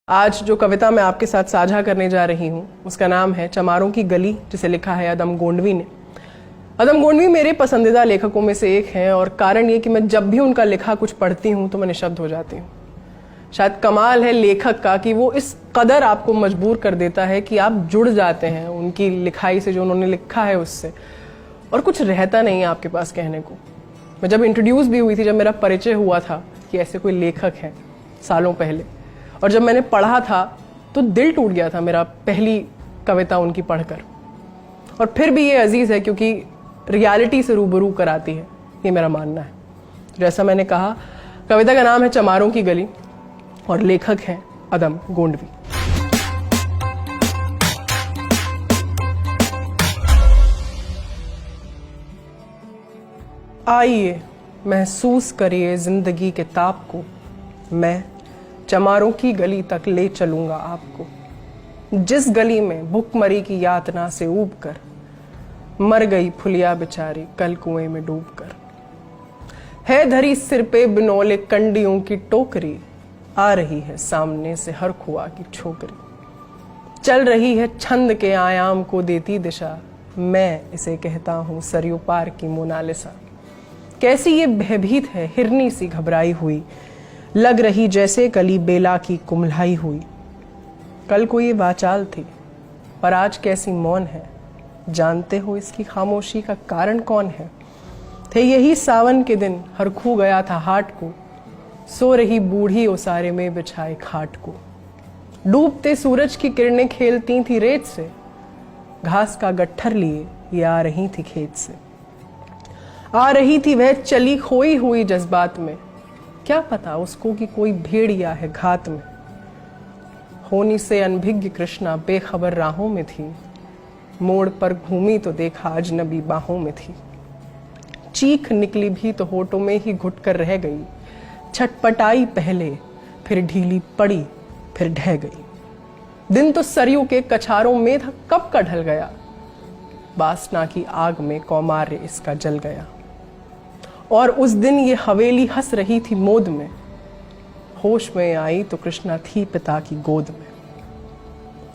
आज जो कविता मैं आपके साथ साझा करने जा रही हूँ उसका नाम है चमारों की गली, जिसे लिखा है अदम गोंडवी ने। अदम गोंडवी मेरे पसंदीदा लेखकों में से एक हैं और कारण ये कि मैं जब भी उनका लिखा कुछ पढ़ती हूँ तो मैं निशब्द हो जाती हूँ। शायद कमाल है लेखक का कि वो इस कदर आपको मजबूर कर देता है कि आप जुड़ जाते हैं उनकी लिखाई से, जो उन्होंने लिखा है उससे, और कुछ रहता नहीं है आपके पास कहने को। मैं जब इंट्रोड्यूस भी हुई थी, जब मेरा परिचय हुआ था कि ऐसे कोई लेखक हैं सालों पहले, और जब मैंने पढ़ा था तो दिल टूट गया था मेरा पहली कविता उनकी पढ़कर। और फिर भी ये अजीज है क्योंकि रियलिटी से रूबरू कराती है, ये मेरा मानना है। जैसा मैंने कहा, कविता का नाम है चमारों की गली और लेखक हैं अदम गोंडवी। आइए महसूस करिए जिंदगी के ताप को, मैं चमारों की गली तक ले चलूंगा आपको, जिस गली में भुखमरी की यातना से ऊब कर मर गई फुलिया बेचारी कल कुएं में डूबकर। है धरी सिर पे बिनौले कंडियों की टोकरी, आ रही है सामने से हर खुआ की छोकरी। चल रही है छंद के आयाम को देती दिशा, मैं इसे कहता हूँ सरयू पार की मोनालिसा। कैसी ये भयभीत है हिरनी सी घबराई हुई, लग रही जैसे कली बेला की कुम्हलाई हुई। कल को ये वाचाल थी पर आज कैसी मौन है, जानते हो इसकी खामोशी का कारण कौन है। थे यही सावन के दिन हर खू गया था हाट को, सो रही बूढ़ी ओसारे में बिछाए खाट को। डूबते सूरज की किरणें खेलती थी रेत से, घास का गट्ठर लिए ये आ रही थी खेत से। आ रही थी वह चली खोई हुई जज्बात में, क्या पता उसको कि कोई भेड़िया है घात में। होनी से अनभिज्ञ कृष्णा बेखबर राहों में थी, मोड़ पर घूमी तो देखा अजनबी बाहों में थी। चीख निकली भी तो होठों में ही घुट कर रह गई, छटपटाई पहले फिर ढीली पड़ी फिर ढह गई। दिन तो सरयू के कछारों में था कब का ढल गया, वासना की आग में कौमार्य इसका जल गया। और उस दिन ये हवेली हंस रही थी मोद में, होश में आई तो कृष्णा थी पिता की गोद में।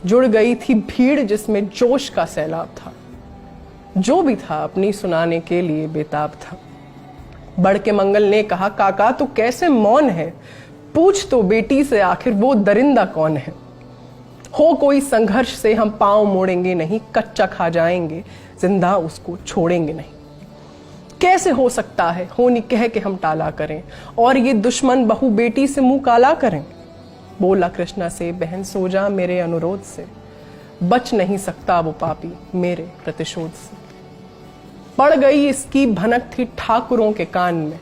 जुड़ गई थी भीड़ जिसमें जोश का सैलाब था, जो भी था अपनी सुनाने के लिए बेताब था। बढ़ के मंगल ने कहा, काका तू कैसे मौन है, पूछ तो बेटी से आखिर वो दरिंदा कौन है। हो कोई संघर्ष से हम पांव मोड़ेंगे नहीं, कच्चा खा जाएंगे जिंदा उसको छोड़ेंगे नहीं। कैसे हो सकता है होनी कह के हम टाला करें, और ये दुश्मन बहू बेटी से मुंह काला करें। बोला कृष्णा से, बहन सो जा मेरे अनुरोध से, बच नहीं सकता वो पापी मेरे प्रतिशोध से। पड़ गई इसकी भनक थी ठाकुरों के कान में,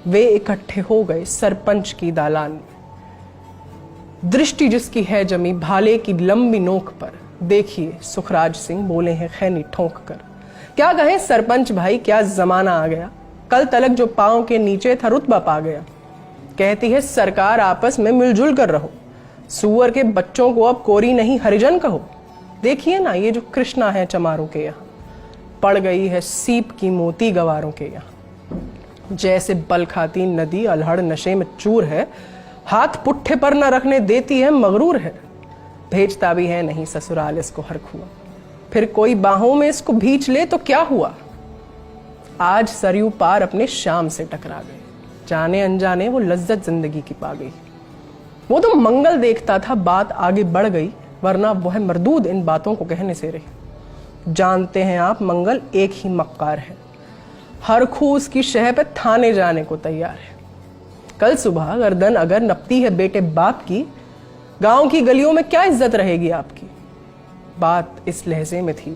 वे इकट्ठे हो गए सरपंच की दालान में। दृष्टि जिसकी है जमी भाले की लंबी नोक पर, देखिए सुखराज सिंह बोले हैं खैनी ठोंक कर। क्या कहें सरपंच भाई, क्या जमाना आ गया, कल तलक जो पांव के नीचे था रुतबा पा गया। कहती है सरकार आपस में मिलजुल कर रहो, सुअर के बच्चों को अब कोरी नहीं हरिजन कहो। देखिए ना ये जो कृष्णा है चमारों के यहाँ, पड़ गई है सीप की मोती गवारों के यहाँ। जैसे बल खाती नदी अल्हड़ नशे में चूर है, हाथ पुट्ठे पर न रखने देती है मगरूर है। भेजता भी है नहीं ससुराल इसको हर खुआ, फिर कोई बाहों में इसको भींच ले तो क्या हुआ। आज सरयू पार अपने शाम से टकरा गए, जाने अनजाने वो लज्जत जिंदगी की पा गई। वो तो मंगल देखता था बात आगे बढ़ गई, वरना वह मरदूद इन बातों को कहने से रही। जानते हैं आप मंगल एक ही मक्कार है, हर खू उसकी शह पे थाने जाने को तैयार है। कल सुबह गर्दन अगर नपती है बेटे बाप की, गांव की गलियों में क्या इज्जत रहेगी आपकी। बात इस लहजे में थी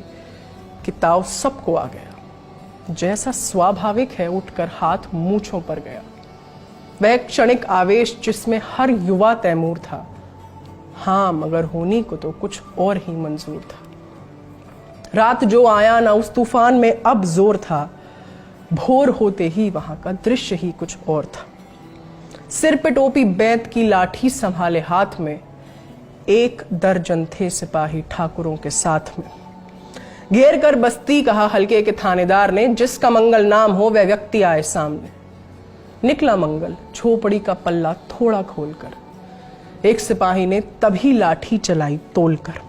कि ताव सबको आ गया, जैसा स्वाभाविक है उठकर हाथ मूंछों पर गया। वह क्षणिक आवेश जिसमें हर युवा तैमूर था, हाँ मगर होनी को तो कुछ और ही मंजूर था। रात जो आया ना उस तूफान में अब जोर था, भोर होते ही वहां का दृश्य ही कुछ और था। सिर पे टोपी बैत की लाठी संभाले हाथ में, एक दर्जन थे सिपाही ठाकुरों के साथ में। घेर कर बस्ती कहा हल्के के थानेदार ने, जिसका मंगल नाम हो वह व्यक्ति आए सामने। निकला मंगल झोपड़ी का पल्ला थोड़ा खोलकर, एक सिपाही ने तभी लाठी चलाई तोलकर।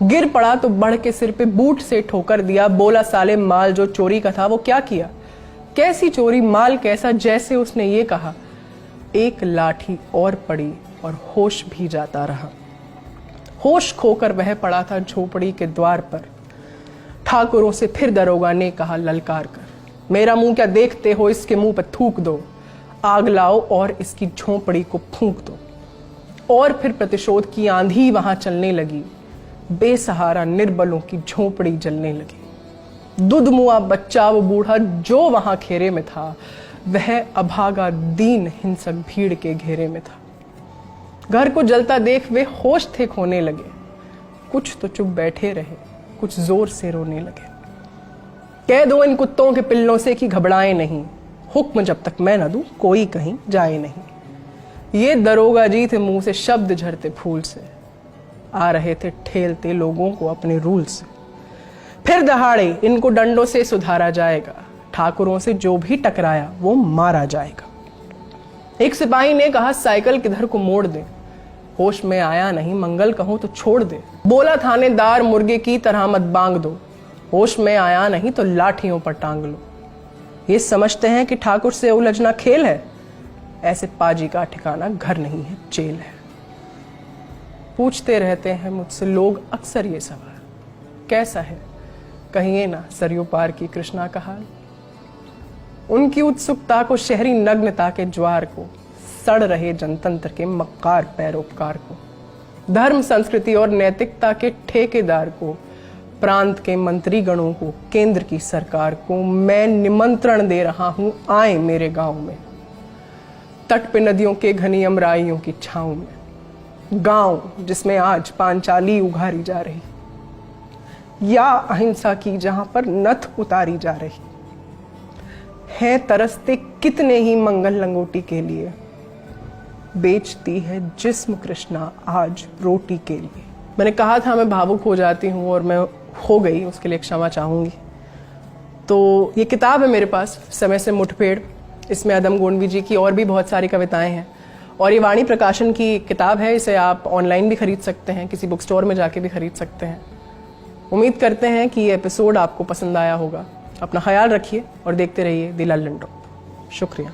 गिर पड़ा तो बढ़ के सिर पे बूट से ठोकर दिया। बोला, साले माल जो चोरी का था वो क्या किया? कैसी चोरी, माल कैसा? जैसे उसने ये कहा, एक लाठी और पड़ी और होश भी जाता रहा। होश खोकर वह पड़ा था झोपड़ी के द्वार पर। ठाकुरों से फिर दरोगा ने कहा ललकार कर, मेरा मुंह क्या देखते हो? इसके मुंह पर थूक दो, आग लाओ और इसकी झोपड़ी को फूंक दो। और फिर प्रतिशोध की आंधी वहां चलने लगी। बेसहारा निर्बलों की झोपड़ी जलने लगी। दुधमुआ बच्चा, वो बूढ़ा जो वहां घेरे में था, वह अभागा दीन हिंसक भीड़ के घेरे में था। घर को जलता देख वे होश थे खोने लगे। कुछ तो चुप बैठे रहे, कुछ जोर से रोने लगे। कह दो इन कुत्तों के पिल्लों से कि घबराए नहीं, हुक्म जब तक मैं न दूं कोई कहीं जाए नहीं। ये दरोगा जी थे मुंह से शब्द झरते फूल से, आ रहे थे ठेलते लोगों को अपने रूल से। फिर दहाड़े इनको डंडों से सुधारा जाएगा, ठाकुरों से जो भी टकराया वो मारा जाएगा। एक सिपाही ने कहा, साइकिल किधर को मोड़ दे, होश में आया नहीं, मंगल कहूं तो छोड़ दे। बोला थानेदार, मुर्गे की तरह मत बांग दो, होश में आया नहीं तो लाठियों पर टांग लो। ये समझते हैं कि ठाकुर से उलझना खेल है, ऐसे पाजी का ठिकाना घर नहीं है जेल है। पूछते रहते हैं मुझसे लोग अक्सर ये सवाल, कैसा है कहिए ना सरयू पार की कृष्णा का हाल। उनकी उत्सुकता को, शहरी नग्नता के ज्वार को, सड़ रहे जनतंत्र के मक्कार पैरोपकार को, धर्म संस्कृति और नैतिकता के ठेकेदार को, प्रांत के मंत्री गणों को, केंद्र की सरकार को मैं निमंत्रण दे रहा हूं, आए मेरे गांव में। तट पे नदियों के घनी अमराइयों की छांव में, गांव जिसमें आज पांचाली उघारी जा रही, या अहिंसा की जहां पर नथ उतारी जा रही है। तरसते कितने ही मंगल लंगोटी के लिए, बेचती है जिस्म कृष्णा आज रोटी के लिए। मैंने कहा था मैं भावुक हो जाती हूँ और मैं हो गई, उसके लिए क्षमा चाहूंगी। तो ये किताब है मेरे पास, समय से मुठभेड़। इसमें अदम गोंडवी जी की और भी बहुत सारी कविताएं हैं और ये वाणी प्रकाशन की किताब है। इसे आप ऑनलाइन भी खरीद सकते हैं, किसी बुक स्टोर में जाके भी खरीद सकते हैं। उम्मीद करते हैं कि ये एपिसोड आपको पसंद आया होगा। अपना ख्याल रखिए और देखते रहिए द लल्लन ड्रॉप। शुक्रिया।